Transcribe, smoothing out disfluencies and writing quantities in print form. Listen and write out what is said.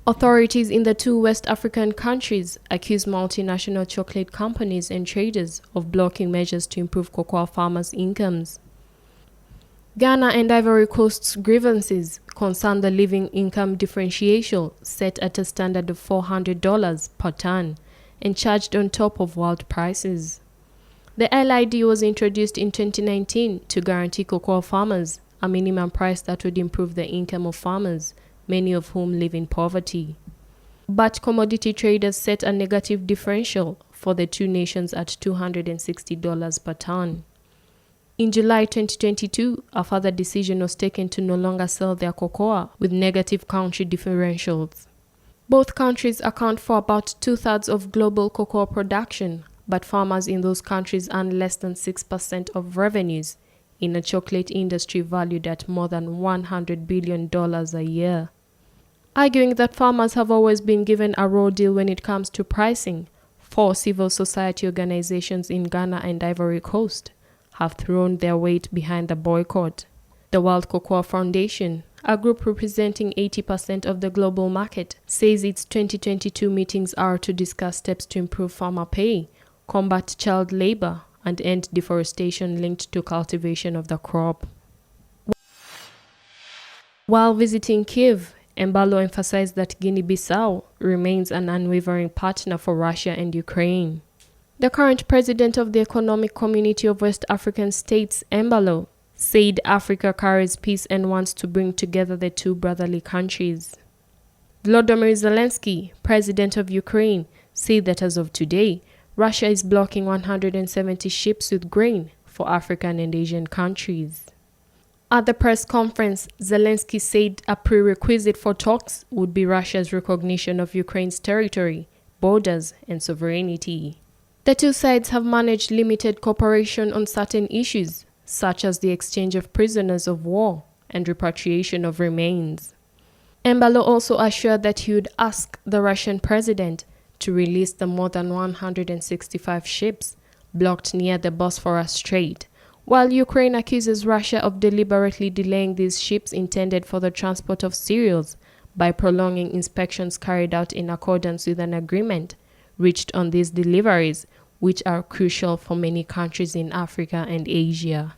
Authorities in the two West African countries accuse multinational chocolate companies and traders of blocking measures to improve cocoa farmers' incomes. Ghana and Ivory Coast's grievances concern the living income differential set at a standard of $400 per ton and charged on top of world prices. The LID was introduced in 2019 to guarantee cocoa farmers a minimum price that would improve the income of farmers, many of whom live in poverty. But commodity traders set a negative differential for the two nations at $260 per ton. In July 2022, a further decision was taken to no longer sell their cocoa with negative country differentials. Both countries account for about 2/3 of global cocoa production, but farmers in those countries earn less than 6% of revenues in a chocolate industry valued at more than $100 billion a year. Arguing that farmers have always been given a raw deal when it comes to pricing, 4 civil society organizations in Ghana and Ivory Coast have thrown their weight behind the boycott. The World Cocoa Foundation, a group representing 80% of the global market, says its 2022 meetings are to discuss steps to improve farmer pay, combat child labor, and end deforestation linked to cultivation of the crop. While visiting Kiev, Embalo emphasized that Guinea-Bissau remains an unwavering partner for Russia and Ukraine. The current president of the Economic Community of West African States, Embalo, said Africa carries peace and wants to bring together the two brotherly countries. Volodymyr Zelensky, president of Ukraine, said that as of today, Russia is blocking 170 ships with grain for African and Asian countries. At the press conference, Zelensky said a prerequisite for talks would be Russia's recognition of Ukraine's territory, borders, and sovereignty. The two sides have managed limited cooperation on certain issues, such as the exchange of prisoners of war and repatriation of remains. Embalo also assured that he would ask the Russian president to release the more than 165 ships blocked near the Bosphorus Strait, while Ukraine accuses Russia of deliberately delaying these ships intended for the transport of cereals by prolonging inspections carried out in accordance with an agreement reached on these deliveries, which are crucial for many countries in Africa and Asia.